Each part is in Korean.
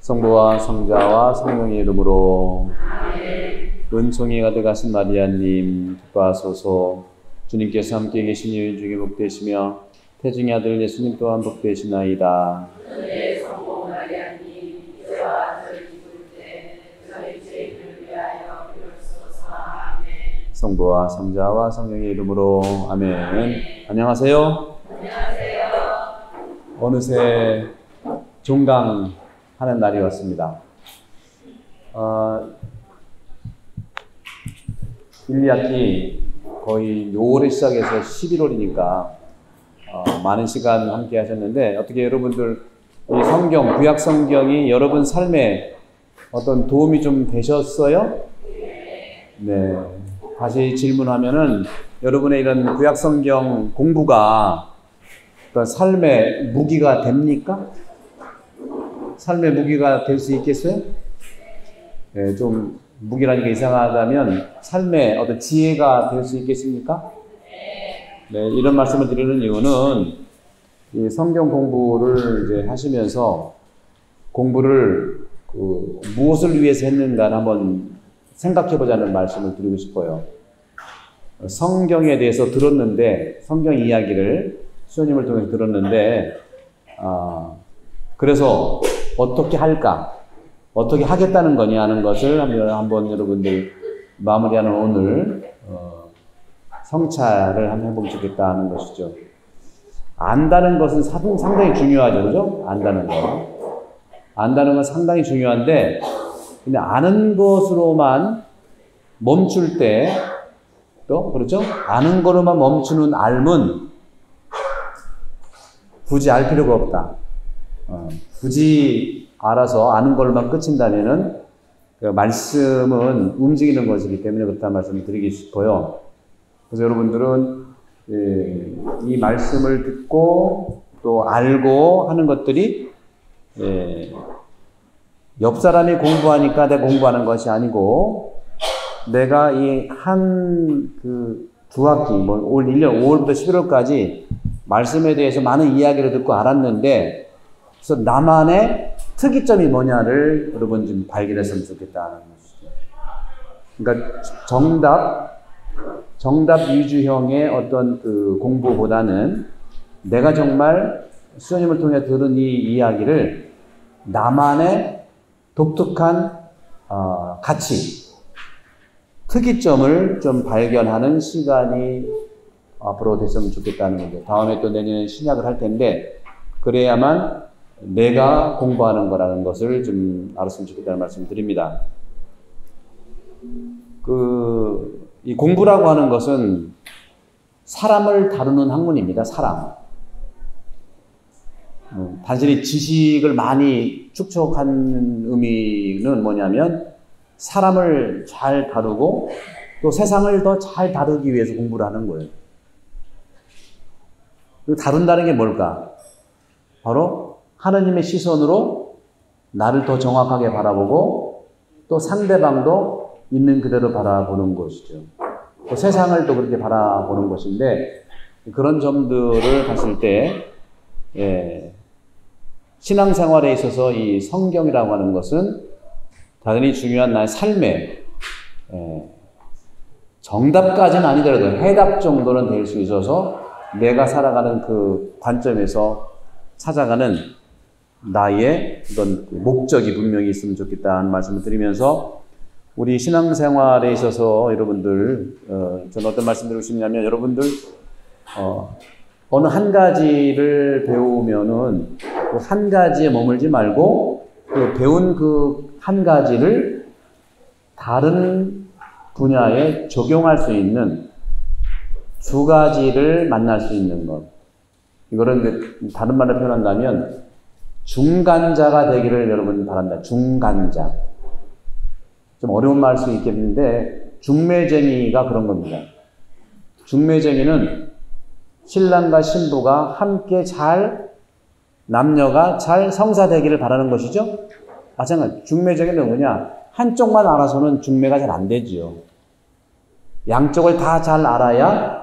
성부와 성자와 성령의 이름으로. 은총이 가득하신 마리아님 기뻐하소서. 주님께서 함께 계신 여인 중에 복되시며 태중의 아들 예수님 또한 복되시나이다. 성부와 성자와 성령의 이름으로. 아멘. 안녕하세요. 안녕하세요. 어느새 종강하는 날이 왔습니다. 1, 2학기 거의 6월에 시작해서 11월이니까 많은 시간 함께 하셨는데, 어떻게 여러분들 이 성경, 구약 성경이 여러분 삶에 어떤 도움이 좀 되셨어요? 네. 다시 질문하면은, 여러분의 이런 구약 성경 공부가 어떤 삶의 무기가 됩니까? 삶의 무기가 될 수 있겠어요? 네, 좀 무기라니까 이상하다면 삶의 어떤 지혜가 될 수 있겠습니까? 네, 이런 말씀을 드리는 이유는 이 성경 공부를 이제 하시면서 공부를 무엇을 위해서 했는가를 한번 생각해 보자는 말씀을 드리고 싶어요. 성경에 대해서 들었는데, 성경 이야기를 수녀님을 통해서 들었는데, 그래서 어떻게 할까? 어떻게 하겠다는 거냐 하는 것을 한번 여러분들 마무리하는 오늘 성찰을 한번 해보면 좋겠다 하는 것이죠. 안다는 것은 상당히 중요하죠. 그죠? 안다는 거. 안다는 건 상당히 중요한데, 근데 아는 것으로만 멈출 때, 또, 그렇죠? 아는 거로만 멈추는 알문, 굳이 알 필요가 없다. 굳이 알아서 아는 걸로만 끝인다면은, 그 말씀은 움직이는 것이기 때문에 그렇다는 말씀을 드리고 싶어요. 그래서 여러분들은 이 말씀을 듣고 또 알고 하는 것들이 옆 사람이 공부하니까 내가 공부하는 것이 아니고, 내가 이 두 학기, 올 1년 5월부터 11월까지 말씀에 대해서 많은 이야기를 듣고 알았는데, 그래서 나만의 특이점이 뭐냐를 여러분 좀 발견했으면 좋겠다는 것이죠. 그러니까 정답 위주형의 어떤 공부보다는 내가 정말 수녀님을 통해 들은 이 이야기를 나만의 독특한 가치, 특이점을 좀 발견하는 시간이 앞으로 됐으면 좋겠다는 거죠. 다음에 또 내년에 신약을 할 텐데, 그래야만 내가 공부하는 거라는 것을 좀 알았으면 좋겠다는 말씀을 드립니다. 이 공부라고 하는 것은 사람을 다루는 학문입니다. 사람. 단순히 지식을 많이 축적하는 의미는 뭐냐면, 사람을 잘 다루고 또 세상을 더 잘 다루기 위해서 공부를 하는 거예요. 다룬다는 게 뭘까? 바로 하나님의 시선으로 나를 더 정확하게 바라보고 또 상대방도 있는 그대로 바라보는 것이죠. 또 세상을 또 그렇게 바라보는 것인데, 그런 점들을 봤을 때 신앙생활에 있어서 이 성경이라고 하는 것은 당연히 중요한 나의 삶에 정답까지는 아니더라도 해답 정도는 될 수 있어서 내가 살아가는 그 관점에서 찾아가는 나의 어떤 목적이 분명히 있으면 좋겠다는 말씀을 드리면서, 우리 신앙생활에 있어서 여러분들, 저는 어떤 말씀 드리고 싶냐면, 여러분들 어느 한 가지를 배우면은 그 한 가지에 머물지 말고 그 배운 그 한 가지를 다른 분야에 적용할 수 있는 두 가지를 만날 수 있는 것. 이거를 다른 말로 표현한다면 중간자가 되기를 여러분 바란다. 중간자. 좀 어려운 말일 수 있겠는데, 중매쟁이가 그런 겁니다. 중매쟁이는 신랑과 신부가 함께 남녀가 잘 성사되기를 바라는 것이죠. 마찬가지. 중매쟁이는 뭐냐? 한쪽만 알아서는 중매가 잘 안 되지요. 양쪽을 다 잘 알아야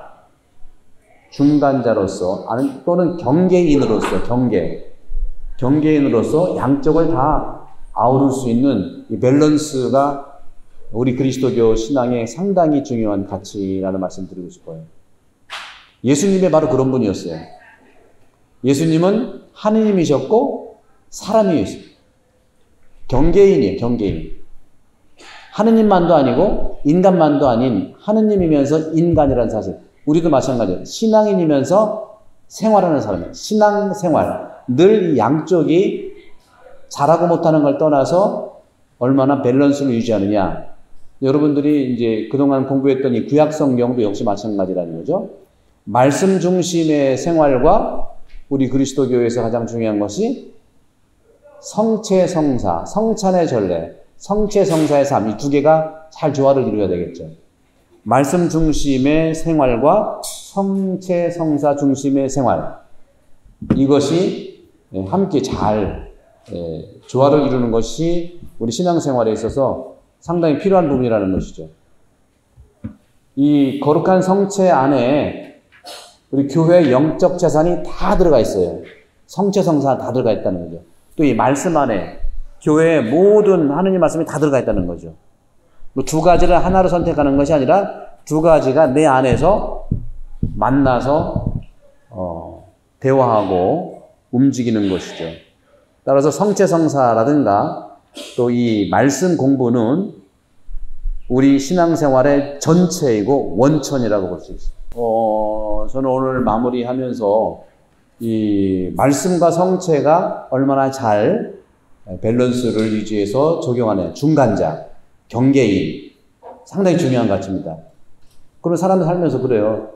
중간자로서, 또는 경계인으로서 양쪽을 다 아우를 수 있는 이 밸런스가 우리 그리스도교 신앙의 상당히 중요한 가치라는 말씀 드리고 싶어요. 예수님이 바로 그런 분이었어요. 예수님은 하느님이셨고 사람이었어요. 경계인이에요, 경계인. 하느님만도 아니고 인간만도 아닌 하느님이면서 인간이라는 사실. 우리도 마찬가지예요. 신앙인이면서 생활하는 사람이에요. 신앙생활. 늘 양쪽이 잘하고 못하는 걸 떠나서 얼마나 밸런스를 유지하느냐. 여러분들이 이제 그동안 공부했던 이 구약 성경도 역시 마찬가지라는 거죠. 말씀 중심의 생활과 우리 그리스도교에서 가장 중요한 것이 성체성사, 성찬의 전례, 성체성사의 삶, 이 두 개가 잘 조화를 이루어야 되겠죠. 말씀 중심의 생활과 성체성사 중심의 생활, 이것이 함께 잘 조화를 이루는 것이 우리 신앙생활에 있어서 상당히 필요한 부분이라는 것이죠. 이 거룩한 성체 안에 우리 교회의 영적 재산이 다 들어가 있어요. 성체성사 다 들어가 있다는 거죠. 또 이 말씀 안에 교회의 모든 하느님 말씀이 다 들어가 있다는 거죠. 두 가지를 하나로 선택하는 것이 아니라 두 가지가 내 안에서 만나서 대화하고 움직이는 것이죠. 따라서 성체성사라든가 또 이 말씀 공부는 우리 신앙생활의 전체이고 원천이라고 볼 수 있어요. 저는 오늘 마무리하면서 이 말씀과 성체가 얼마나 잘 밸런스를 유지해서 적용하는 중간자, 경계인, 상당히 중요한 가치입니다. 그런 사람들 살면서 그래요.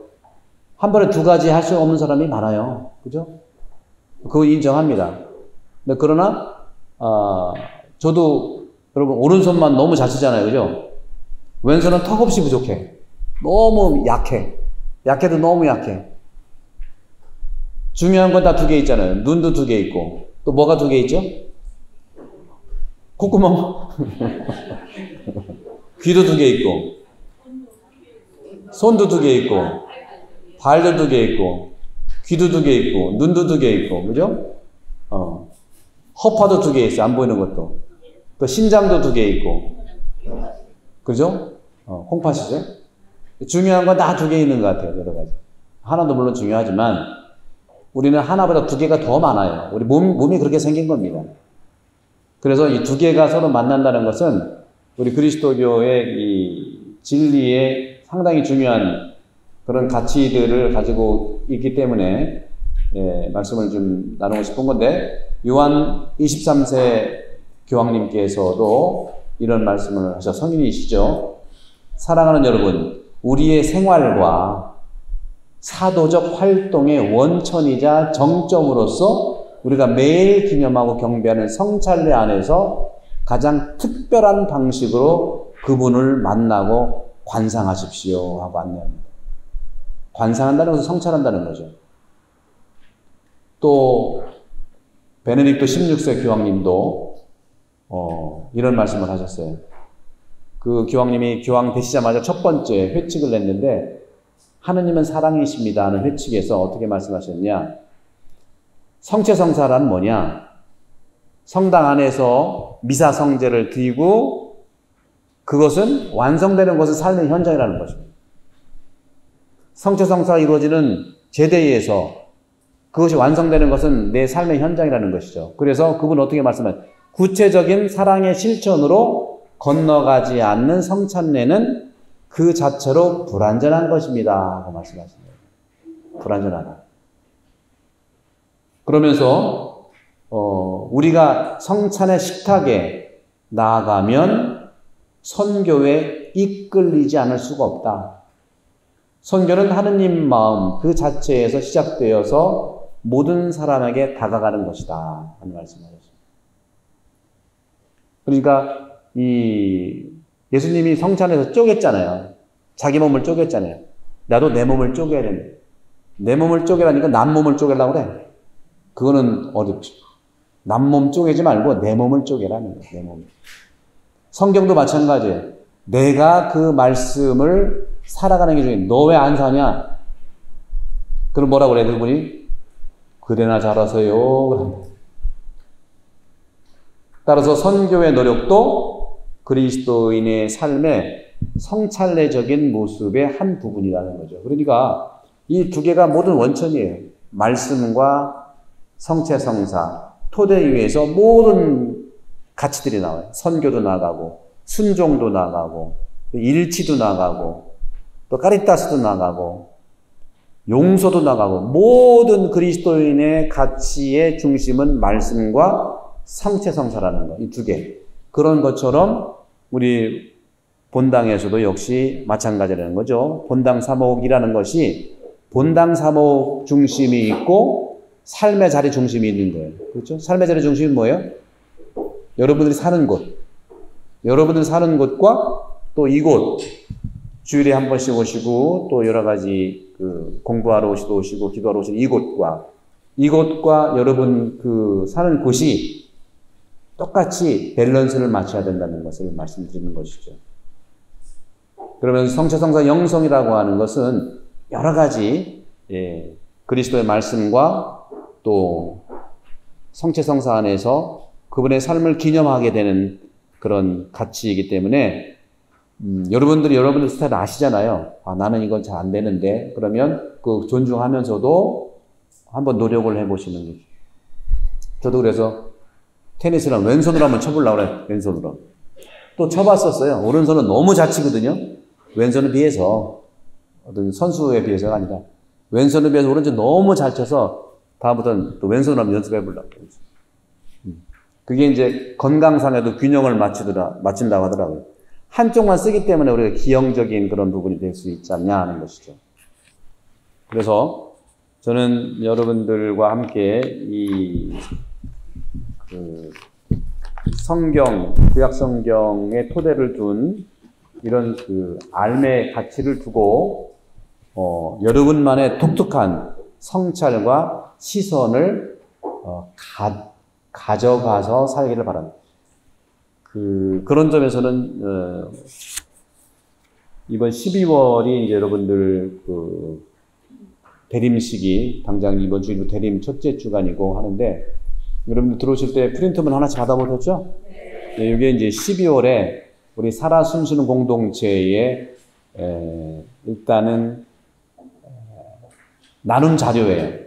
한 번에 두 가지 할 수 없는 사람이 많아요. 그죠? 그거 인정합니다. 근데 그러나 저도 여러분 오른손만 너무 잘 쓰잖아요. 그죠? 왼손은 턱없이 부족해. 너무 약해. 약해도 너무 약해. 중요한 건 다 두 개 있잖아요. 눈도 두 개 있고 또 뭐가 두 개 있죠? 콧구멍. 귀도 두 개 있고 손도 두 개 있고 발도 두 개 있고 귀도 두 개 있고 눈도 두 개 있고 그죠? 허파도 두 개 있어. 안 보이는 것도. 또 신장도 두 개 있고 그죠? 콩팥이죠? 중요한 건 다 두 개 있는 것 같아요. 여러 가지. 하나도 물론 중요하지만 우리는 하나보다 두 개가 더 많아요. 우리 몸이 그렇게 생긴 겁니다. 그래서 이 두 개가 서로 만난다는 것은 우리 그리스도교의 이 진리에 상당히 중요한 그런 가치들을 가지고 있기 때문에 말씀을 좀 나누고 싶은 건데 요한 23세 교황님께서도 이런 말씀을 하셔. 성인이시죠. 사랑하는 여러분, 우리의 생활과 사도적 활동의 원천이자 정점으로서 우리가 매일 기념하고 경배하는 성찬례 안에서 가장 특별한 방식으로 그분을 만나고 관상하십시오 하고 안내합니다. 관상한다는 것은 성찬한다는 거죠. 또 베네딕토 16세 교황님도 이런 말씀을 하셨어요. 그 교황님이 교황 되시자마자 첫 번째 회칙을 냈는데 하느님은 사랑이십니다 하는 회칙에서 어떻게 말씀하셨냐. 성체성사란 뭐냐. 성당 안에서 미사 성제를 드리고 그것은 완성되는 것을 삶의 현장이라는 것입니다. 성체성사가 이루어지는 제대에서 그것이 완성되는 것은 내 삶의 현장이라는 것이죠. 그래서 그분은 어떻게 말씀하세요? 구체적인 사랑의 실천으로 건너가지 않는 성찬례는 그 자체로 불완전한 것입니다 하고 말씀하십니다. 불완전하다. 그러면서 우리가 성찬의 식탁에 나아가면 선교에 이끌리지 않을 수가 없다. 선교는 하느님 마음 그 자체에서 시작되어서 모든 사람에게 다가가는 것이다 하는 말씀하셨습니다. 그러니까 이 예수님이 성찬에서 쪼갰잖아요. 자기 몸을 쪼갰잖아요. 나도 내 몸을 쪼개야 된다. 내 몸을 쪼개라니까 남 몸을 쪼개려고 그래. 그거는 어렵지. 남 몸 쪼개지 말고 내 몸을 쪼개라는 거예요. 내 몸. 성경도 마찬가지예요. 내가 그 말씀을 살아가는 게 중요해. 너 왜 안 사냐? 그럼 뭐라고 그래 그분이? 그대나 잘하세요. 그럽니다. 따라서 선교의 노력도 그리스도인의 삶의 성찰례적인 모습의 한 부분이라는 거죠. 그러니까 이 두 개가 모든 원천이에요. 말씀과 성체성사, 토대 위에서 모든 가치들이 나와요. 선교도 나가고, 순종도 나가고, 일치도 나가고, 또 카리타스도 나가고, 용서도 나가고, 모든 그리스도인의 가치의 중심은 말씀과 성체성사라는 거, 이 두 개. 그런 것처럼 우리 본당에서도 역시 마찬가지라는 거죠. 본당 사목이라는 것이 본당 사목 중심이 있고 삶의 자리 중심이 있는 거예요. 그렇죠? 삶의 자리 중심이 뭐예요? 여러분들이 사는 곳. 여러분들이 사는 곳과 또 이곳. 주일에 한 번씩 오시고 또 여러 가지 공부하러 오시고 기도하러 오시는 이곳과 여러분 사는 곳이 똑같이 밸런스를 맞춰야 된다는 것을 말씀드리는 것이죠. 그러면 성체성사 영성이라고 하는 것은 여러 가지 그리스도의 말씀과 또 성체성사 안에서 그분의 삶을 기념하게 되는 그런 가치이기 때문에 여러분들 스타일 아시잖아요. 나는 이건 잘 안 되는데 그러면 존중하면서도 한번 노력을 해보시는 거죠. 저도 그래서 테니스랑 왼손으로 한번 쳐보려고 그래요. 왼손으로. 또 쳐봤었어요. 오른손은 너무 잘 치거든요. 왼손에 비해서 어떤 선수에 비해서가 아니라 왼손에 비해서 오른손 너무 잘 쳐서 다음부터는 또 왼손으로 한번 연습해보려고 그래요. 그게 이제 건강상에도 균형을 맞춘다고 하더라고요. 한쪽만 쓰기 때문에 우리가 기형적인 그런 부분이 될 수 있지 않냐 하는 것이죠. 그래서 저는 여러분들과 함께 구약 성경의 토대를 둔 이런 삶의 가치를 두고, 여러분만의 독특한 성찰과 시선을, 가져가서 살기를 바랍니다. 그런 점에서는, 이번 12월이 이제 여러분들 대림식이 당장 이번 주일로 대림 첫째 주간이고 하는데, 여러분들 들어오실 때 프린트문 하나씩 받아보셨죠? 네, 이게 이제 12월에 우리 살아 숨쉬는 공동체의 일단은 나눔 자료예요.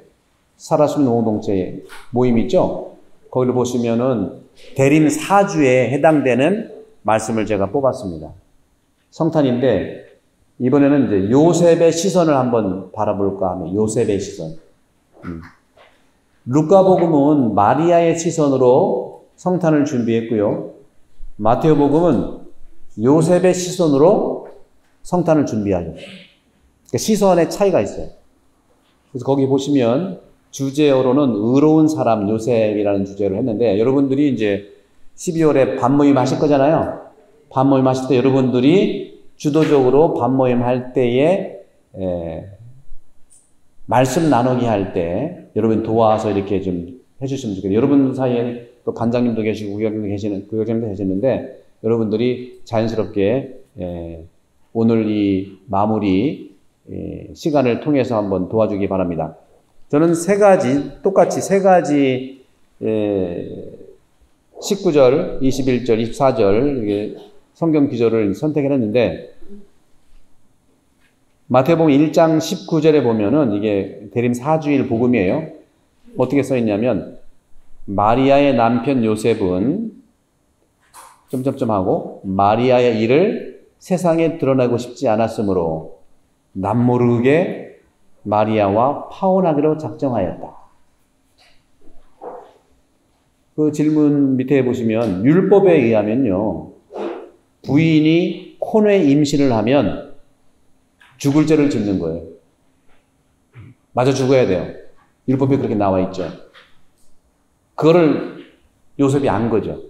살아 숨쉬는 공동체 모임 있죠? 거기를 보시면은 대림 4주에 해당되는 말씀을 제가 뽑았습니다. 성탄인데 이번에는 이제 요셉의 시선을 한번 바라볼까 하면 요셉의 시선. 루카복음은 마리아의 시선으로 성탄을 준비했고요. 마테오복음은 요셉의 시선으로 성탄을 준비하죠. 그러니까 시선의 차이가 있어요. 그래서 거기 보시면 주제어로는 의로운 사람 요셉이라는 주제로 했는데 여러분들이 이제 12월에 밤모임 하실 거잖아요. 밤모임 하실 때 여러분들이 주도적으로 밤모임 할 때에 말씀 나누기 할 때 여러분 도와서 이렇게 좀 해주시면 좋겠어요. 여러분 사이에 또 간장님도 계시고 구역장님도 계시는데 여러분들이 자연스럽게 오늘 이 마무리 시간을 통해서 한번 도와주기 바랍니다. 저는 똑같이 세 가지 19절, 21절, 24절 성경 기조를 선택했는데 마태복음 1장 19절에 보면은 이게 대림 4주일 복음이에요. 어떻게 써 있냐면 마리아의 남편 요셉은 하고 마리아의 일을 세상에 드러내고 싶지 않았으므로 남모르게 마리아와 파혼하기로 작정하였다. 그 질문 밑에 보시면 율법에 의하면요. 부인이 혼외 임신을 하면 죽을 죄를 짓는 거예요. 맞아 죽어야 돼요. 율법에 그렇게 나와 있죠. 그거를 요셉이 안 거죠.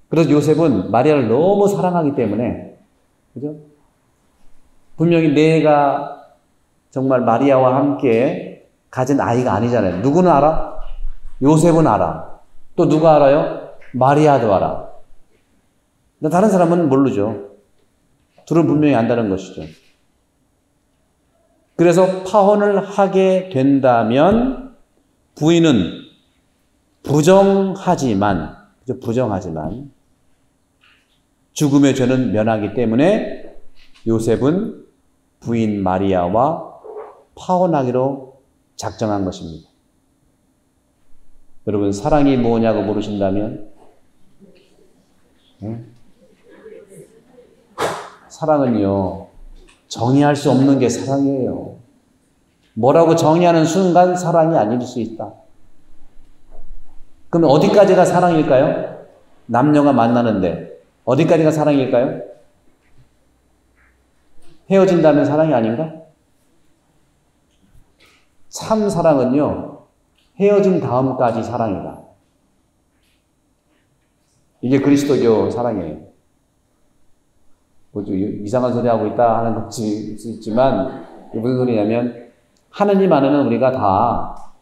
그래서 요셉은 마리아를 너무 사랑하기 때문에, 그죠? 분명히 내가 정말 마리아와 함께 가진 아이가 아니잖아요. 누구는 알아? 요셉은 알아. 또 누가 알아요? 마리아도 알아. 근데 다른 사람은 모르죠. 둘은 분명히 안다는 것이죠. 그래서 파혼을 하게 된다면 부인은 부정하지만 부정하지만 죽음의 죄는 면하기 때문에 요셉은 부인 마리아와 파혼하기로 작정한 것입니다. 여러분, 사랑이 뭐냐고 물으신다면 사랑은요, 정의할 수 없는 게 사랑이에요. 뭐라고 정의하는 순간 사랑이 아닐 수 있다. 그럼 어디까지가 사랑일까요? 남녀가 만나는데 어디까지가 사랑일까요? 헤어진다면 사랑이 아닌가? 참 사랑은요, 헤어진 다음까지 사랑이다. 이게 그리스도교 사랑이에요. 뭐 이상한 소리 하고 있다 하는 것이 있지만, 무슨 소리냐면, 하느님 안에는 우리가 다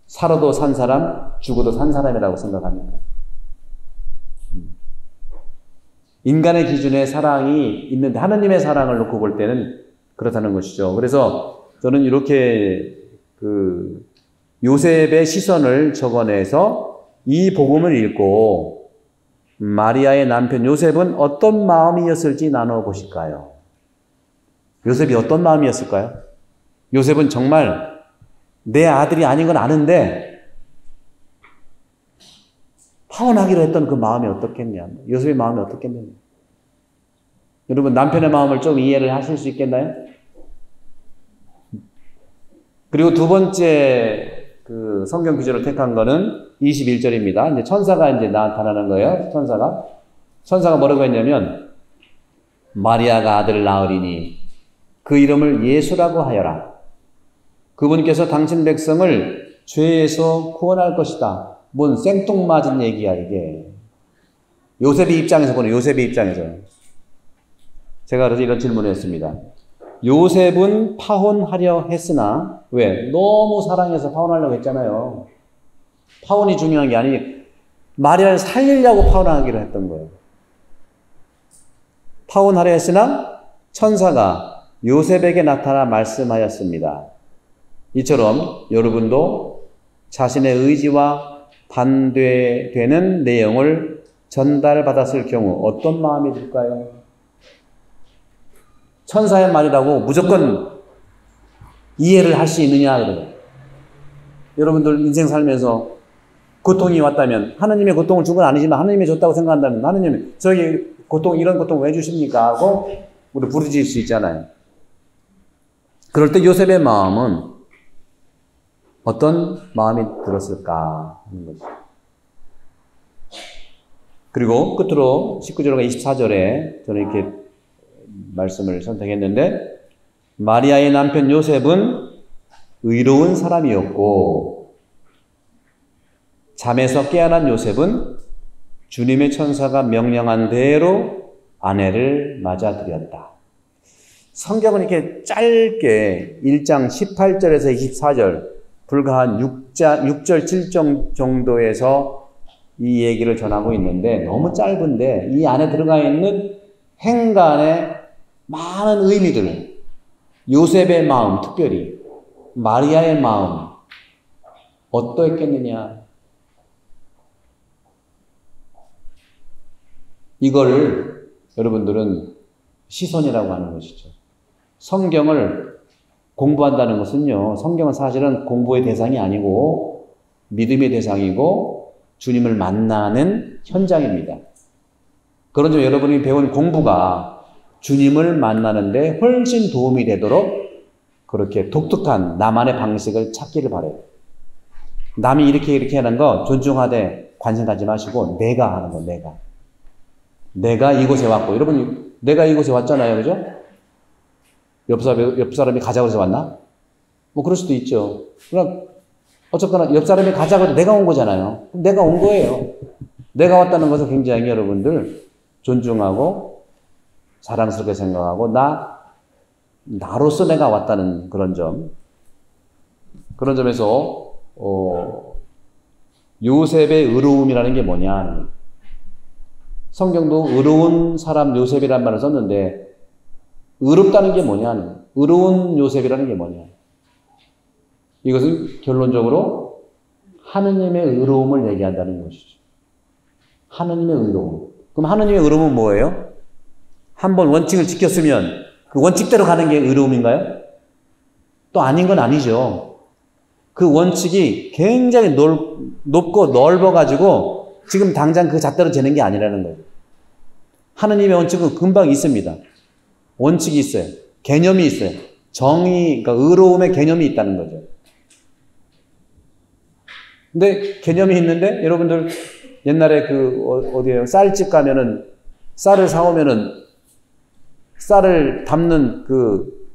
살아도 산 사람, 죽어도 산 사람이라고 생각합니다. 인간의 기준에 사랑이 있는데 하느님의 사랑을 놓고 볼 때는 그렇다는 것이죠. 그래서 저는 이렇게 요셉의 시선을 적어내서 이 복음을 읽고 마리아의 남편 요셉은 어떤 마음이었을지 나눠 보실까요? 요셉이 어떤 마음이었을까요? 요셉은 정말 내 아들이 아닌 건 아는데 파혼하기로 했던 그 마음이 어떻겠냐. 요셉의 마음이 어떻겠느냐. 여러분, 남편의 마음을 좀 이해를 하실 수 있겠나요? 그리고 두 번째 성경 구절을 택한 거는 21절입니다. 이제 천사가 이제 나타나는 거예요. 천사가 뭐라고 했냐면, 마리아가 아들을 낳으리니 그 이름을 예수라고 하여라. 그분께서 당신 백성을 죄에서 구원할 것이다. 뭔 생뚱맞은 얘기야, 이게. 요셉의 입장에서 보네, 요셉의 입장에서. 제가 그래서 이런 질문을 했습니다. 요셉은 파혼하려 했으나, 왜? 너무 사랑해서 파혼하려고 했잖아요. 파혼이 중요한 게 아니, 마리아를 살리려고 파혼하기로 했던 거예요. 파혼하려 했으나, 천사가 요셉에게 나타나 말씀하였습니다. 이처럼 여러분도 자신의 의지와 반대되는 내용을 전달받았을 경우 어떤 마음이 들까요? 천사의 말이라고 무조건 이해를 할 수 있느냐 그래요. 여러분들 인생 살면서 고통이 왔다면 하나님의 고통을 준 건 아니지만 하나님이 줬다고 생각한다면 하나님 저에게 이런 고통 왜 주십니까? 하고 우리 부르짖을 수 있잖아요. 그럴 때 요셉의 마음은 어떤 마음이 들었을까 하는 거죠. 그리고 끝으로 19절과 24절에 저는 이렇게 말씀을 선택했는데, 마리아의 남편 요셉은 의로운 사람이었고 잠에서 깨어난 요셉은 주님의 천사가 명령한 대로 아내를 맞아들였다. 성경은 이렇게 짧게 1장 18절에서 24절 불과 한 6절 7절 정도에서 이 얘기를 전하고 있는데 너무 짧은데 이 안에 들어가 있는 행간의 많은 의미들, 요셉의 마음, 특별히 마리아의 마음 어떠했겠느냐. 이거를 여러분들은 시선이라고 하는 것이죠. 성경을 공부한다는 것은요, 성경은 사실은 공부의 대상이 아니고 믿음의 대상이고 주님을 만나는 현장입니다. 그런 점 여러분이 배운 공부가 주님을 만나는데 훨씬 도움이 되도록 그렇게 독특한 나만의 방식을 찾기를 바라요. 남이 이렇게 하는 거 존중하되 관심 갖지 마시고 내가 하는 거, 내가 이곳에 왔고, 여러분 내가 이곳에 왔잖아요, 그죠? 옆 사람이 가자고 해서 왔나? 뭐 그럴 수도 있죠. 그러나 어쨌거나 옆 사람이 가자고 해서 내가 온 거잖아요. 내가 온 거예요. 내가 왔다는 것을 굉장히 여러분들 존중하고 사랑스럽게 생각하고 나로서 내가 왔다는 그런 점에서 요셉의 의로움이라는 게 뭐냐. 성경도 의로운 사람 요셉이라는 말을 썼는데 의롭다는 게 뭐냐. 의로운 요셉이라는 게 뭐냐. 이것은 결론적으로 하느님의 의로움을 얘기한다는 것이죠. 하느님의 의로움. 그럼 하느님의 의로움은 뭐예요? 한번 원칙을 지켰으면 그 원칙대로 가는 게 의로움인가요? 또 아닌 건 아니죠. 그 원칙이 굉장히 높고 넓어가지고 지금 당장 그 잣대로 재는 게 아니라는 거예요. 하느님의 원칙은 금방 있습니다. 원칙이 있어요. 개념이 있어요. 정의, 그러니까 의로움의 개념이 있다는 거죠. 근데 개념이 있는데 여러분들 옛날에 어디에요? 쌀집 가면은 쌀을 사오면은 쌀을 담는 그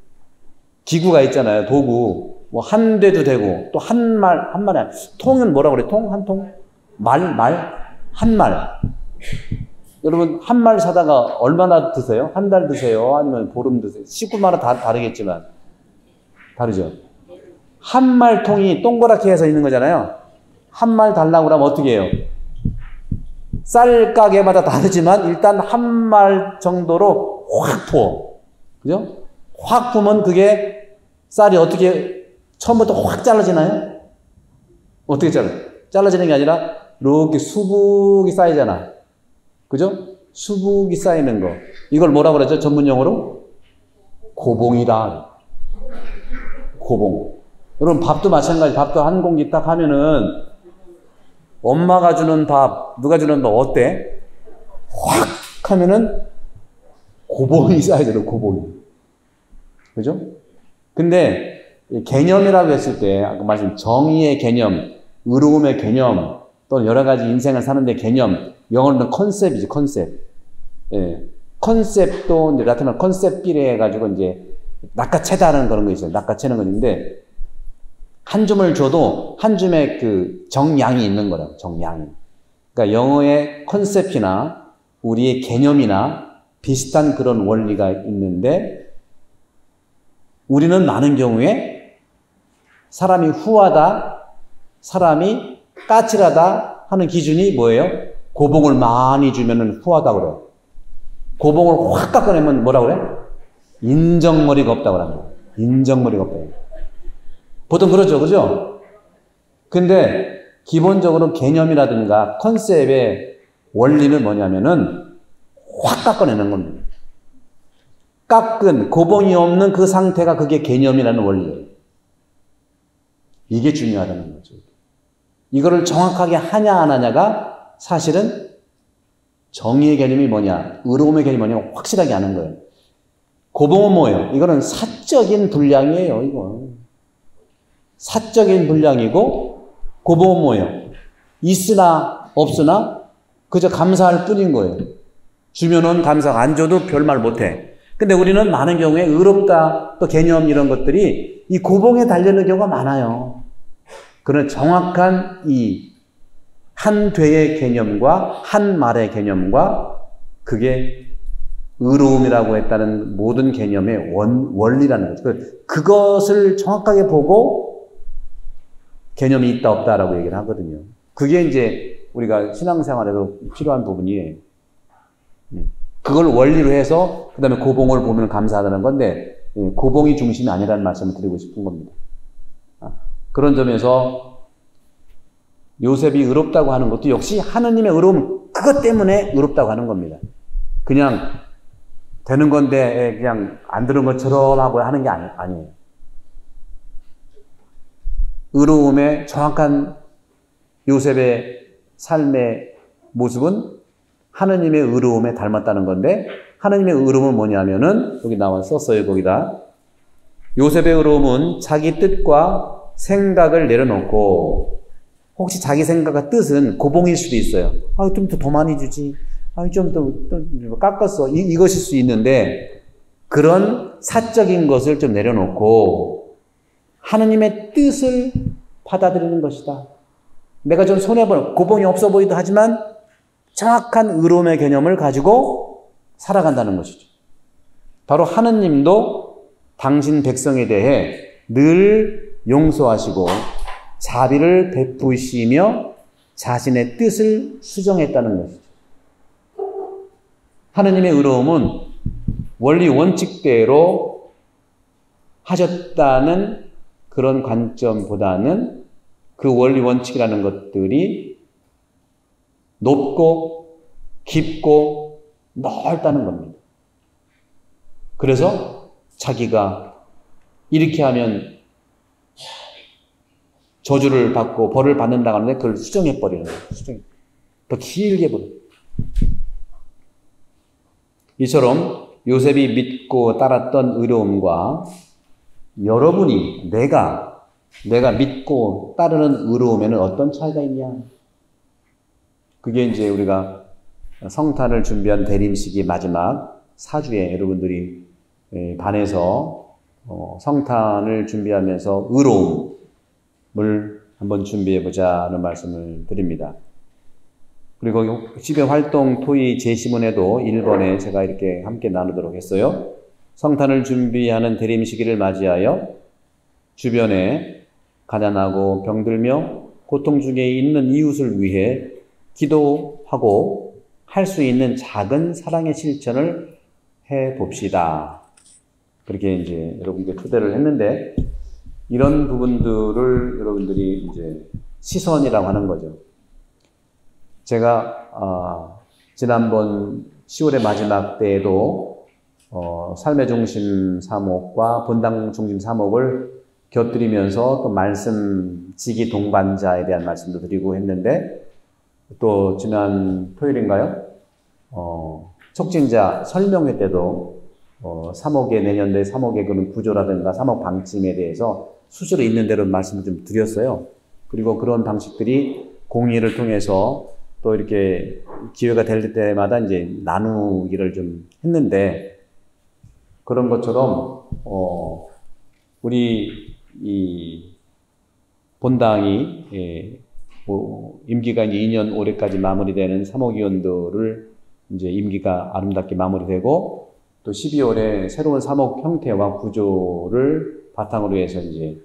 기구가 있잖아요. 도구. 뭐 한 대도 되고 또 한 말에 통은 뭐라고 그래? 통? 한 통? 한 말. 여러분 한 말 사다가 얼마나 드세요? 한 달 드세요? 아니면 보름 드세요? 식구마다 다 다르겠지만 다르죠. 한 말 통이 동그랗게 해서 있는 거잖아요. 한 말 달라고 그러면 어떻게 해요? 쌀 가게마다 다르지만 일단 한 말 정도로 확 부어. 그죠? 확 부으면 그게 쌀이 어떻게 처음부터 확 잘라지나요? 어떻게 잘라요? 잘라지는 게 아니라 이렇게 수북이 쌓이잖아. 그죠? 수북이 쌓이는 거. 이걸 뭐라고 그러죠? 전문용어로? 고봉이다. 고봉. 여러분 밥도 마찬가지. 밥도 한 공기 딱 하면은 엄마가 주는 밥, 누가 주는 밥 어때? 확 하면은 고봉이 쌓여져요. 고봉이. 그죠? 근데 개념이라고 했을 때 아까 말씀 정의의 개념, 의로움의 개념, 또 여러 가지 인생을 사는데 개념, 영어로는 컨셉이지, 컨셉. 예. 컨셉도 이제 라틴어 컨셉비례 해가지고 이제 낚아채다는 그런 거 있어요. 낚아채는 건데, 한 줌을 줘도 한 줌에 그 정량이 있는 거라고, 정량이. 그러니까 영어의 컨셉이나 우리의 개념이나 비슷한 그런 원리가 있는데, 우리는 많은 경우에 사람이 후하다, 사람이 까칠하다 하는 기준이 뭐예요? 고봉을 많이 주면은 후하다고 그래요. 고봉을 확 깎아내면 뭐라 그래? 인정머리가 없다고 합니다. 인정머리가 없다고. 보통 그러죠, 그죠? 근데 기본적으로 개념이라든가 컨셉의 원리는 뭐냐면은 확 깎아내는 겁니다. 깎은 고봉이 없는 그 상태가 그게 개념이라는 원리예요. 이게 중요하다는 거죠. 이거를 정확하게 하냐 안 하냐가 사실은 정의의 개념이 뭐냐, 의로움의 개념이 뭐냐 확실하게 아는 거예요. 고봉은 뭐예요? 이거는 사적인 분량이에요. 이거 사적인 분량이고, 고봉은 뭐예요? 있으나 없으나 그저 감사할 뿐인 거예요. 주면은 감사, 안 줘도 별말 못해. 근데 우리는 많은 경우에 의롭다, 또 개념 이런 것들이 이 고봉에 달려있는 경우가 많아요. 그런 정확한 이 한 되의 개념과 한 말의 개념과 그게 의로움이라고 했다는 모든 개념의 원리라는 거죠. 그것을 정확하게 보고 개념이 있다 없다라고 얘기를 하거든요. 그게 이제 우리가 신앙생활에도 필요한 부분이에요. 그걸 원리로 해서 그 다음에 고봉을 보면 감사하다는 건데, 고봉이 중심이 아니라는 말씀을 드리고 싶은 겁니다. 그런 점에서 요셉이 의롭다고 하는 것도 역시 하느님의 의로움, 그것 때문에 의롭다고 하는 겁니다. 그냥 되는 건데 그냥 안 들은 것처럼 하고 하는 게 아니에요. 의로움의 정확한 요셉의 삶의 모습은 하느님의 의로움에 닮았다는 건데, 하느님의 의로움은 뭐냐면은 여기 썼어요. 거기다 요셉의 의로움은 자기 뜻과 생각을 내려놓고, 혹시 자기 생각과 뜻은 고봉일 수도 있어요. 좀 더 많이 주지. 좀 더 깎았어. 이것일 수 있는데, 그런 사적인 것을 좀 내려놓고 하느님의 뜻을 받아들이는 것이다. 내가 좀 손해보는, 고봉이 없어 보이도 하지만 정확한 의로움의 개념을 가지고 살아간다는 것이죠. 바로 하느님도 당신 백성에 대해 늘 용서하시고 자비를 베푸시며 자신의 뜻을 수정했다는 것이죠. 하느님의 의로움은 원리 원칙대로 하셨다는 그런 관점보다는 그 원리 원칙이라는 것들이 높고 깊고 넓다는 겁니다. 그래서 자기가 이렇게 하면 저주를 받고 벌을 받는다고 하는데 그걸 수정해버리는 거예요. 더 길게 버려. 이처럼 요셉이 믿고 따랐던 의로움과 여러분이 내가 믿고 따르는 의로움에는 어떤 차이가 있냐? 그게 이제 우리가 성탄을 준비한 대림식이 마지막 4주에 여러분들이 반에서 성탄을 준비하면서 의로움을 한번 준비해보자는 말씀을 드립니다. 그리고 10여 활동 토의 제시문에도 1번에 제가 이렇게 함께 나누도록 했어요. 성탄을 준비하는 대림시기를 맞이하여 주변에 가난하고 병들며 고통 중에 있는 이웃을 위해 기도하고 할 수 있는 작은 사랑의 실천을 해 봅시다. 그렇게 이제 여러분께 초대를 했는데, 이런 부분들을 여러분들이 이제 시선이라고 하는 거죠. 제가 지난번 10월의 마지막 때에도 삶의 중심 사목과 본당 중심 사목을 곁들이면서 또 말씀 지기 동반자에 대한 말씀도 드리고 했는데, 또 지난 토요일인가요? 촉진자 설명회 때도 사목의 내년도의 사목의 그런 구조라든가 사목 방침에 대해서 수시로 있는 대로 말씀을 좀 드렸어요. 그리고 그런 방식들이 공의를 통해서 또 이렇게 기회가 될 때마다 이제 나누기를 좀 했는데, 그런 것처럼 우리 이 본당이 임기가 이제 2년 올해까지 마무리되는 사목위원들을 이제 임기가 아름답게 마무리되고, 또 12월에 새로운 사목 형태와 구조를 바탕으로 해서 이제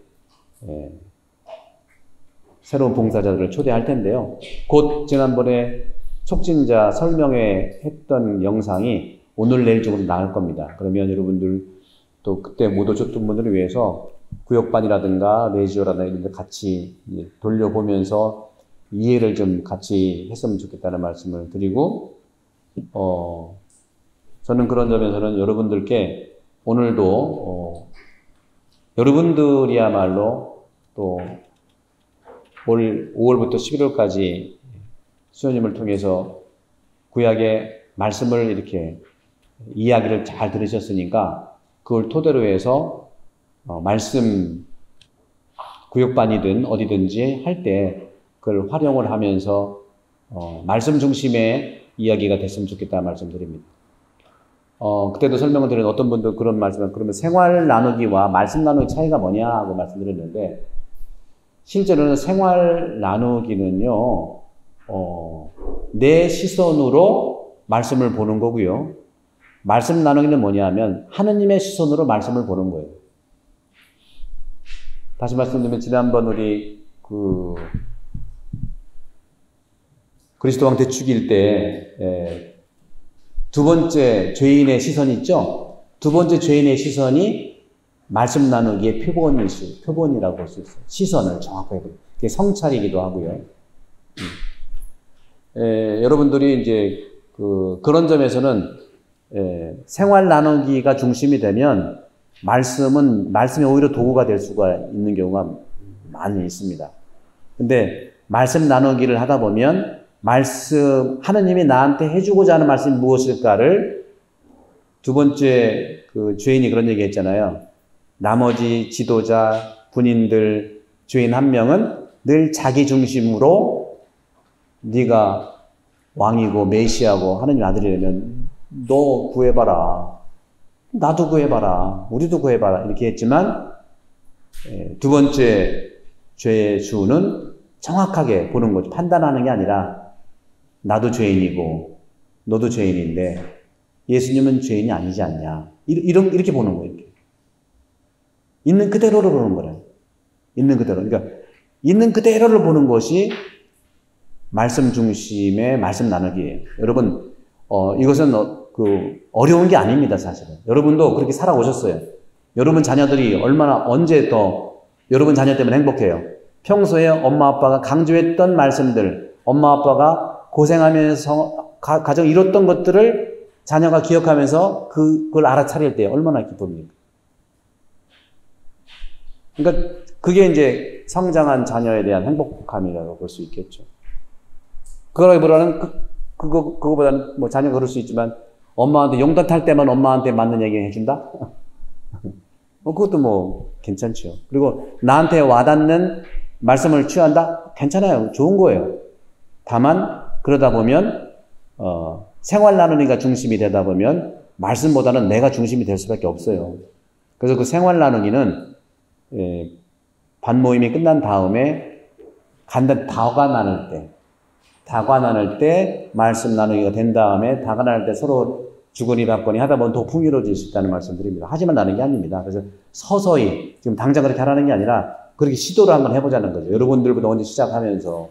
새로운 봉사자들을 초대할 텐데요. 곧 지난번에 촉진자 설명회 했던 영상이 오늘 내일 중으로 나올 겁니다. 그러면 여러분들 또 그때 못 오셨던 분들을 위해서 구역반이라든가 레지오라든가 이런 데 같이 돌려보면서 이해를 좀 같이 했으면 좋겠다는 말씀을 드리고, 저는 그런 점에서는 여러분들께 오늘도 여러분들이야말로 또 올 5월부터 11월까지 수녀님을 통해서 구약의 말씀을 이렇게 이야기를 잘 들으셨으니까 그걸 토대로 해서 말씀 구역반이든 어디든지 할 때 그걸 활용을 하면서 말씀 중심의 이야기가 됐으면 좋겠다 말씀드립니다. 그때도 설명을 드린 어떤 분도 그런 말씀을, 그러면 생활 나누기와 말씀 나누기 차이가 뭐냐고 말씀드렸는데, 실제로는 생활 나누기는요, 내 시선으로 말씀을 보는 거고요. 말씀 나누기는 뭐냐면 하느님의 시선으로 말씀을 보는 거예요. 다시 말씀드리면 지난번 우리 그리스도 왕 대축일 때 두 번째 죄인의 시선이 있죠? 두 번째 죄인의 시선이 말씀 나누기의 표본이라고 볼 수 있어요. 시선을 정확하게 보여요. 그게 성찰이기도 하고요. 여러분들이 이제 그런 점에서는 생활 나누기가 중심이 되면 말씀이 오히려 도구가 될 수가 있는 경우가 많이 있습니다. 근데 말씀 나누기를 하다 보면 하느님이 나한테 해주고자 하는 말씀이 무엇일까를, 두 번째 죄인이 그런 얘기 했잖아요. 나머지 지도자, 군인들, 죄인 한 명은 늘 자기 중심으로 네가 왕이고 메시아고 하느님 아들이라면 너 구해봐라. 나도 구해봐라. 우리도 구해봐라. 이렇게 했지만 두 번째 죄의 주는 정확하게 보는 거죠. 판단하는 게 아니라 나도 죄인이고 너도 죄인인데 예수님은 죄인이 아니지 않냐. 이렇게 보는 거예요. 이렇게. 있는 그대로를 보는 거예요. 있는 그대로. 그러니까 있는 그대로를 보는 것이 말씀 중심의 말씀 나누기예요. 여러분, 이것은 어려운 게 아닙니다, 사실은. 여러분도 그렇게 살아오셨어요. 여러분 자녀들이 언제 더 여러분 자녀 때문에 행복해요? 평소에 엄마 아빠가 강조했던 말씀들, 엄마 아빠가 고생하면서 가정 이뤘던 것들을 자녀가 기억하면서 그걸 알아차릴 때 얼마나 기쁩니까? 그러니까 그게 이제 성장한 자녀에 대한 행복감이라고 볼 수 있겠죠. 그거보다는 그거보다는 뭐 자녀가 그럴 수 있지만 엄마한테 용돈 탈 때만 엄마한테 맞는 얘기 해준다? 그것도 뭐 괜찮죠. 그리고 나한테 와닿는 말씀을 취한다? 괜찮아요. 좋은 거예요. 다만 그러다 보면 생활 나누기가 중심이 되다 보면 말씀보다는 내가 중심이 될 수밖에 없어요. 그래서 그 생활 나누기는 반모임이 끝난 다음에 간단히 다과 나눌 때 말씀 나누기가 된 다음에 다과 나눌 때 서로 주거니 받거니 하다 보면 더 풍요로워질 수 있다는 말씀 드립니다. 하지만 나는 게 아닙니다. 그래서 서서히 지금 당장 그렇게 하라는 게 아니라 그렇게 시도를 한번 해보자는 거죠. 여러분들부터 먼저 시작하면서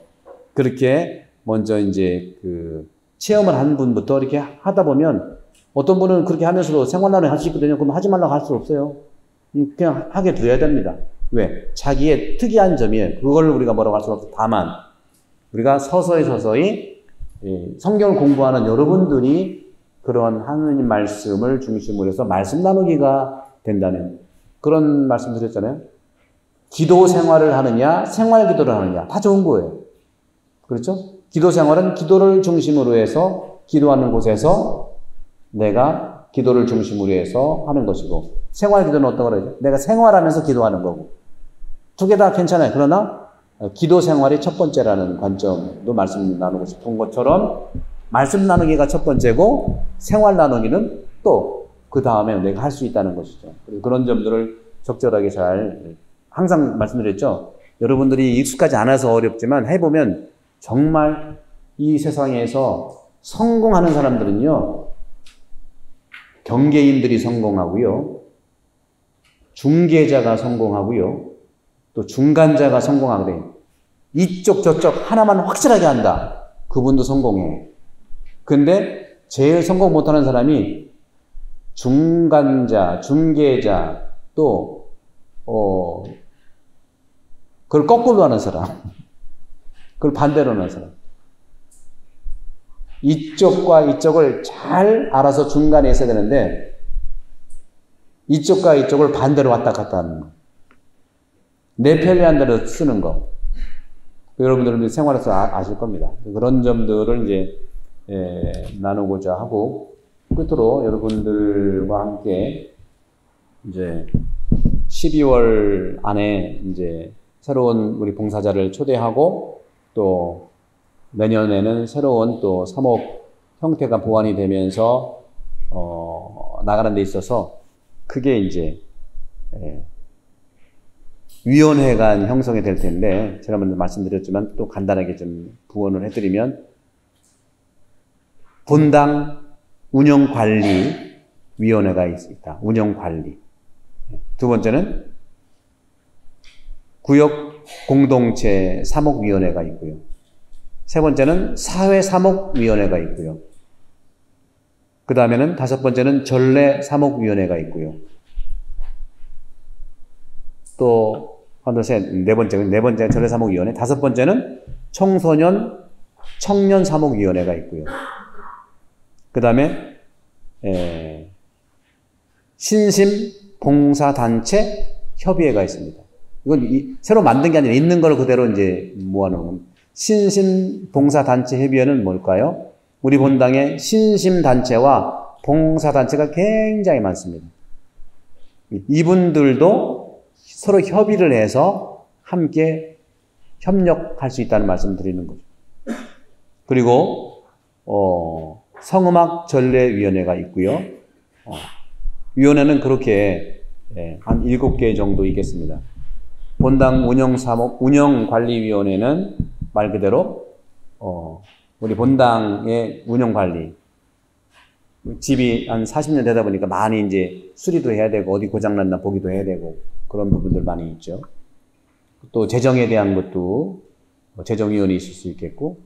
그렇게 먼저 이제 체험을 한 분부터 이렇게 하다 보면 어떤 분은 그렇게 하면서도 생활 나누기 할 수 있거든요. 그럼 하지 말라고 할 수 없어요. 그냥 하게 둬야 됩니다. 왜? 자기의 특이한 점이에요. 그걸 우리가 뭐라고 할 수는 없어요. 다만 우리가 서서히 성경을 공부하는 여러분들이 그런 하느님 말씀을 중심으로 해서 말씀 나누기가 된다는 그런 말씀 드렸잖아요. 기도 생활을 하느냐 생활 기도를 하느냐 다 좋은 거예요. 그렇죠? 기도 생활은 기도를 중심으로 해서 기도하는 곳에서 내가 기도를 중심으로 해서 하는 것이고 생활 기도는 어떤 거라죠? 내가 생활하면서 기도하는 거고 두 개 다 괜찮아요. 그러나 기도 생활이 첫 번째라는 관점도 말씀 나누고 싶은 것처럼 말씀 나누기가 첫 번째고 생활 나누기는 또 그 다음에 내가 할 수 있다는 것이죠. 그런 점들을 적절하게 잘 항상 말씀드렸죠. 여러분들이 익숙하지 않아서 어렵지만 해보면 정말 이 세상에서 성공하는 사람들은요. 경계인들이 성공하고요. 중개자가 성공하고요. 또 중간자가 성공하거든요. 이쪽 저쪽 하나만 확실하게 한다. 그분도 성공해. 근데 제일 성공 못하는 사람이 중간자, 중개자, 또 그걸 거꾸로 하는 사람. 그걸 반대로 하는 사람. 이쪽과 이쪽을 잘 알아서 중간에 있어야 되는데 이쪽과 이쪽을 반대로 왔다 갔다 하는 거. 내 편리한 대로 쓰는 거. 여러분들은 생활에서 아실 겁니다. 그런 점들을 이제 나누고자 하고 끝으로 여러분들과 함께 이제 12월 안에 이제 새로운 우리 봉사자를 초대하고 또 내년에는 새로운 또 사목 형태가 보완이 되면서 나가는 데 있어서 크게 이제 위원회가 형성이 될 텐데 제가 먼저 말씀드렸지만 또 간단하게 좀 부언을 해드리면 본당 운영관리위원회가 있다. 운영관리. 두 번째는 구역공동체 사목위원회가 있고요. 세 번째는 사회사목위원회가 있고요. 그 다음에는 다섯 번째는 전례사목위원회가 있고요. 또 하나, 둘, 셋, 네 번째는 전례사목위원회, 다섯 번째는 청년사목위원회가 있고요. 그 다음에 신심봉사단체 협의회가 있습니다. 이건 새로 만든 게 아니라 있는 걸 그대로 이제 모아놓은 신심봉사단체 협의회는 뭘까요? 우리 본당에 신심단체와 봉사단체가 굉장히 많습니다. 이분들도 서로 협의를 해서 함께 협력할 수 있다는 말씀을 드리는 거죠. 그리고 성음악전례위원회가 있고요. 위원회는 그렇게 한 7개 정도 있겠습니다. 본당 운영관리위원회는 말 그대로 우리 본당의 운영관리, 집이 한 40년 되다 보니까 많이 이제 수리도 해야 되고 어디 고장났나 보기도 해야 되고 그런 부분들 많이 있죠. 또 재정에 대한 것도 재정위원이 있을 수 있겠고,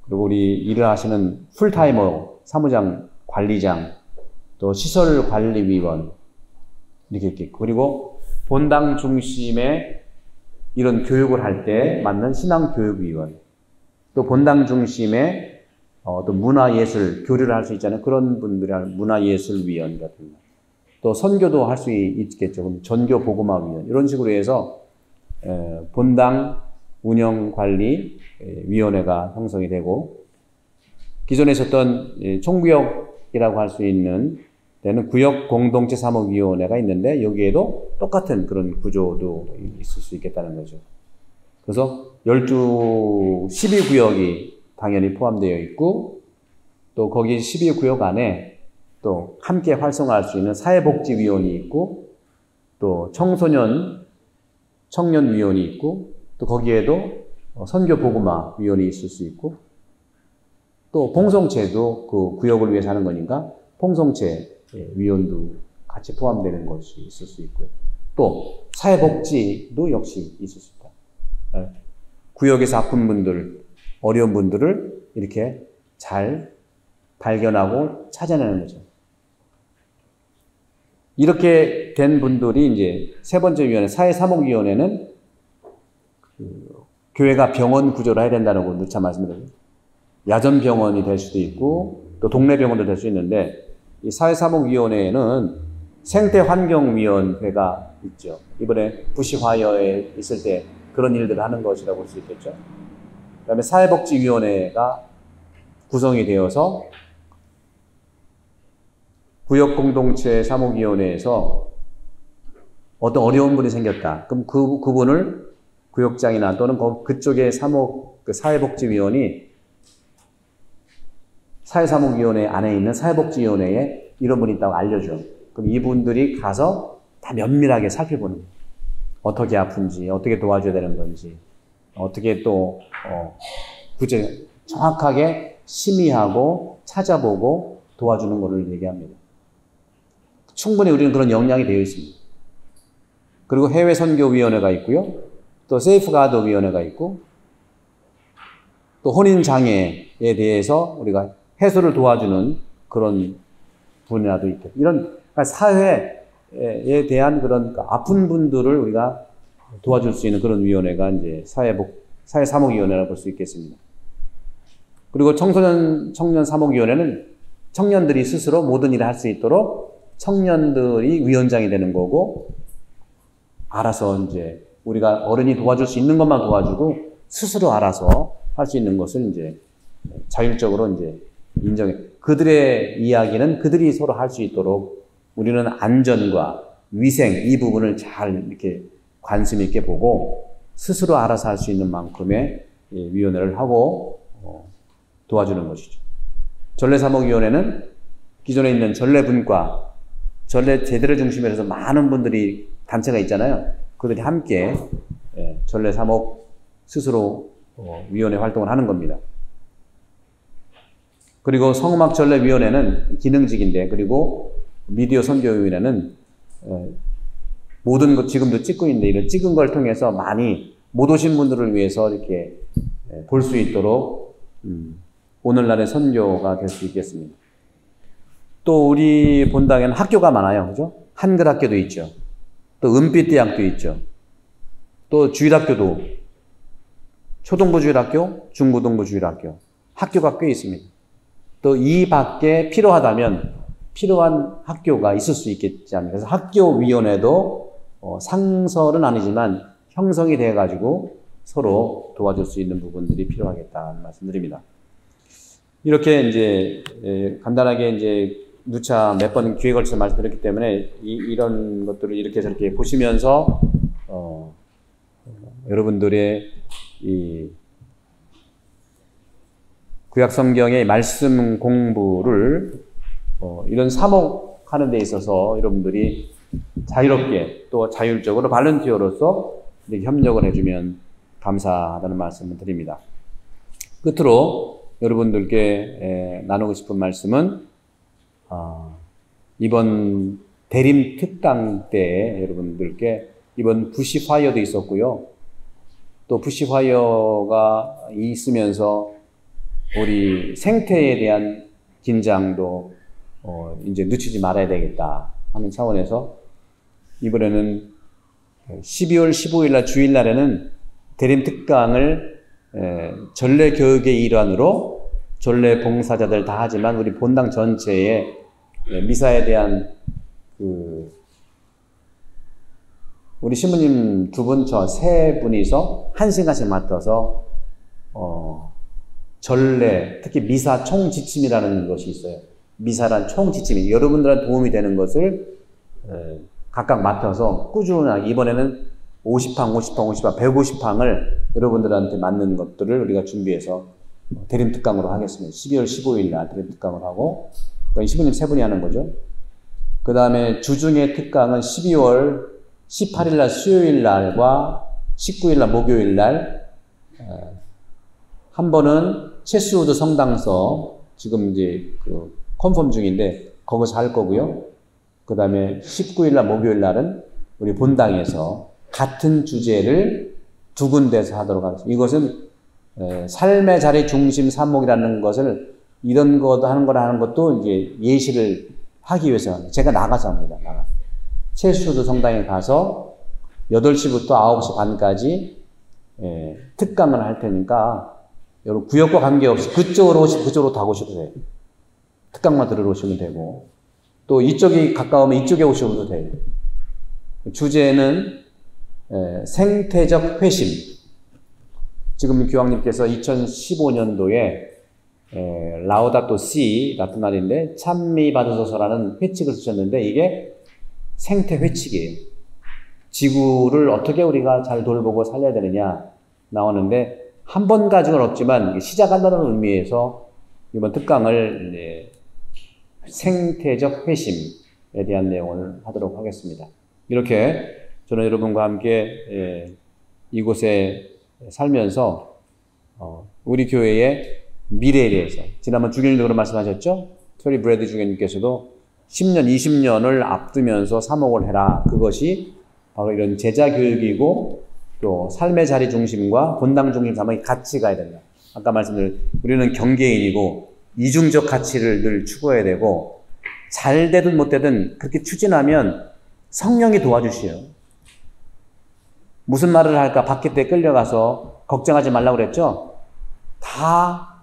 그리고 우리 일을 하시는 풀타이머, 사무장, 관리장, 또 시설관리위원 이렇게 있겠고, 그리고 본당 중심에 이런 교육을 할 때 맞는 신앙교육위원, 또 본당 중심의 또 문화예술 교류를 할 수 있잖아요. 그런 분들이 문화예술위원 같은 거. 또 선교도 할 수 있겠죠. 그럼 전교복음화위원 이런 식으로 해서 본당 운영관리위원회가 형성이 되고, 기존에 있었던 총구역이라고 할 수 있는 데는 구역공동체사목위원회가 있는데, 여기에도 똑같은 그런 구조도 있을 수 있겠다는 거죠. 그래서 12구역이 당연히 포함되어 있고, 또 거기 12구역 안에 또 함께 활성화할 수 있는 사회복지위원이 있고, 또 청년위원이 있고, 또 거기에도 선교복음화위원이 있을 수 있고, 또 봉송체도 그 구역을 위해서 하는 거니까 봉송체 위원도 같이 포함되는 것이 있을 수 있고요. 또 사회복지도 역시 있을 수 있다. 구역에서 아픈 분들, 어려운 분들을 이렇게 잘 발견하고 찾아내는 거죠. 이렇게 된 분들이 이제 세 번째 위원회, 사회사목위원회는 교회가 병원 구조를 해야 된다는 거 누차 말씀드려요. 야전병원이 될 수도 있고, 또 동네 병원도 될 수 있는데, 이 사회사목위원회에는 생태환경위원회가 있죠. 이번에 부시화여에 있을 때 그런 일들을 하는 것이라고 볼 수 있겠죠. 그 다음에 사회복지위원회가 구성이 되어서 구역공동체 사목위원회에서 어떤 어려운 분이 생겼다. 그럼 그분을 구역장이나 또는 그쪽의 사회복지위원이 사회사목위원회 안에 있는 사회복지위원회에 이런 분이 있다고 알려줘. 그럼 이분들이 가서 다 면밀하게 살펴보는 거예요. 어떻게 아픈지, 어떻게 도와줘야 되는 건지, 어떻게 또 정확하게 심의하고 찾아보고 도와주는 것을 얘기합니다. 충분히 우리는 그런 역량이 되어 있습니다. 그리고 해외선교위원회가 있고요. 또 세이프가드위원회가 있고, 또 혼인장애에 대해서 우리가 해소를 도와주는 그런 분야도 있고, 이런 사회에 대한 그런 아픈 분들을 우리가 도와줄 수 있는 그런 위원회가 이제 사회사목위원회라고 볼 수 있겠습니다. 그리고 청년사목위원회는 청년들이 스스로 모든 일을 할 수 있도록 청년들이 위원장이 되는 거고, 알아서 이제 우리가 어른이 도와줄 수 있는 것만 도와주고 스스로 알아서 할 수 있는 것을 이제 자율적으로 이제 인정해. 그들의 이야기는 그들이 서로 할 수 있도록 우리는 안전과 위생 이 부분을 잘 이렇게 관심 있게 보고 스스로 알아서 할 수 있는 만큼의 위원회를 하고 도와주는 것이죠. 전례사목위원회는 기존에 있는 전례분과 전례 제대를 중심으로 해서 많은 분들이 단체가 있잖아요. 그들이 함께 전례사목 스스로 위원회 활동을 하는 겁니다. 그리고 성음악전례위원회는 기능직인데, 그리고 미디어 선교위원회는 모든 것 지금도 찍고 있는데, 이런 찍은 걸 통해서 많이 못 오신 분들을 위해서 이렇게 볼 수 있도록 오늘날의 선교가 될 수 있겠습니다. 또 우리 본당에는 학교가 많아요. 그죠? 한글학교도 있죠. 또 은빛대학도 있죠. 또 주일학교도, 초등부 주일학교, 중고등부 주일학교, 학교가 꽤 있습니다. 또 이 밖에 필요하다면 필요한 학교가 있을 수 있겠지 않습니까? 그래서 학교위원회도 상설은 아니지만 형성이 돼가지고 서로 도와줄 수 있는 부분들이 필요하겠다는 말씀드립니다. 이렇게 이제 간단하게 이제 누차 몇 번 기회에 걸쳐서 말씀드렸기 때문에 이런 것들을 이렇게 저렇게 보시면서 여러분들의 이 구약성경의 말씀 공부를 이런 사목하는 데 있어서 여러분들이 자유롭게 또 자율적으로 발런티어로서 이렇게 협력을 해주면 감사하다는 말씀을 드립니다. 끝으로 여러분들께 나누고 싶은 말씀은 이번 대림 특강 때 여러분들께 이번 부시파이어도 있었고요. 또 부시파이어가 있으면서 우리 생태에 대한 긴장도 이제 늦추지 말아야 되겠다 하는 차원에서 이번에는 12월 15일 날 주일날에는 대림 특강을 전례 교육의 일환으로 전례 봉사자들 다 하지만 우리 본당 전체에 미사에 대한 우리 신부님 2분, 저 3분이서 1시간씩 맡아서 전례, 특히 미사 총지침이라는 것이 있어요. 미사란 총지침이 여러분들한테 도움이 되는 것을 각각 맡아서 꾸준하게 이번에는 50방, 150방을 여러분들한테 맞는 것들을 우리가 준비해서 대림특강으로 하겠습니다. 12월 15일 날 대림특강을 하고 그러니까 신부님 3분이 하는 거죠. 그 다음에 주중의 특강은 12월 18일 날 수요일 날과 19일 날 목요일 날 한 번은 체스우드 성당서 지금 이제 컨펌 중인데 거기서 할 거고요. 그 다음에 19일 날 목요일 날은 우리 본당에서 같은 주제를 2군데서 하도록 하겠습니다. 이것은 삶의 자리 중심 산목이라는 것을 이런 것 하는 것도 이제 예시를 하기 위해서 제가 나가서 합니다. 체스우드 성당에 가서 8시부터 9시 반까지 특강을 할 테니까 여러분 구역과 관계없이 그쪽으로 오시면 그쪽으로 다 오셔도 돼요. 특강만 들으러 오시면 되고 또 이쪽이 가까우면 이쪽에 오셔도 돼요. 주제는 생태적 회심. 지금 교황님께서 2015년도에 라우다토 시 같은 날인데 찬미 받으소서라는 회칙을 쓰셨는데 이게 생태 회칙이에요. 지구를 어떻게 우리가 잘 돌보고 살려야 되느냐 나오는데 한 번 가지고는 없지만 시작한다는 의미에서 이번 특강을 생태적 회심에 대한 내용을 하도록 하겠습니다. 이렇게 저는 여러분과 함께 이곳에 살면서 우리 교회의 미래에 대해서 지난번 주기님도 그런 말씀하셨죠? 토리 브래드 주기님께서도 10년, 20년을 앞두면서 사목을 해라. 그것이 바로 이런 제자 교육이고 또 삶의 자리 중심과 본당 중심 사목이 같이 가야 된다. 아까 말씀드린 우리는 경계인이고 이중적 가치를 늘 추구해야 되고 잘 되든 못 되든 그렇게 추진하면 성령이 도와주시요. 무슨 말을 할까 밖에 때 끌려가서 걱정하지 말라고 그랬죠? 다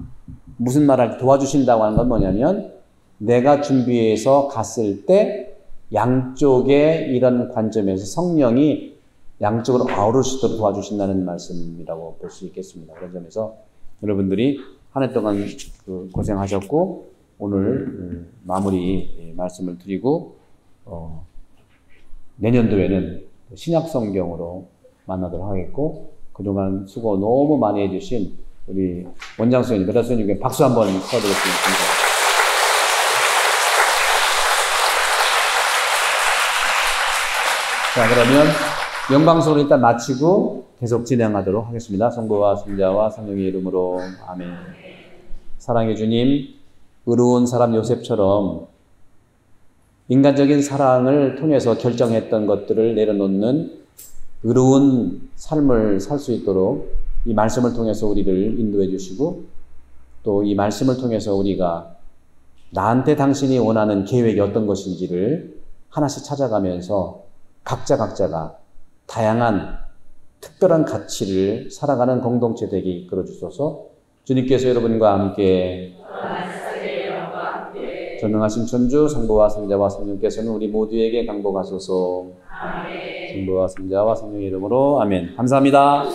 무슨 말을 할지 도와주신다고 하는 건 뭐냐면 내가 준비해서 갔을 때 양쪽의 이런 관점에서 성령이 양쪽으로 아우르시도록 도와주신다는 말씀이라고 볼 수 있겠습니다. 그런 점에서 여러분들이 한 해 동안 고생하셨고 오늘 마무리 말씀을 드리고 내년도에는 신약 성경으로 만나도록 하겠고 그동안 수고 너무 많이 해주신 우리 원장 선생님, 메다 선생님께 박수 한번 쳐드리겠습니다. 자, 그러면 영광송을 일단 마치고 계속 진행하도록 하겠습니다. 성부와 성자와 성령의 이름으로 아멘. 사랑의 주님, 의로운 사람 요셉처럼 인간적인 사랑을 통해서 결정했던 것들을 내려놓는 의로운 삶을 살 수 있도록 이 말씀을 통해서 우리를 인도해 주시고 또 이 말씀을 통해서 우리가 나한테 당신이 원하는 계획이 어떤 것인지를 하나씩 찾아가면서 각자가 다양한 특별한 가치를 살아가는 공동체 되게 이끌어 주소서. 주님께서 여러분과 함께 전능하신 천주 성부와 성자와 성령께서는 우리 모두에게 강복하소서. 아멘. 성부와 성자와 성령의 이름으로 아멘. 감사합니다.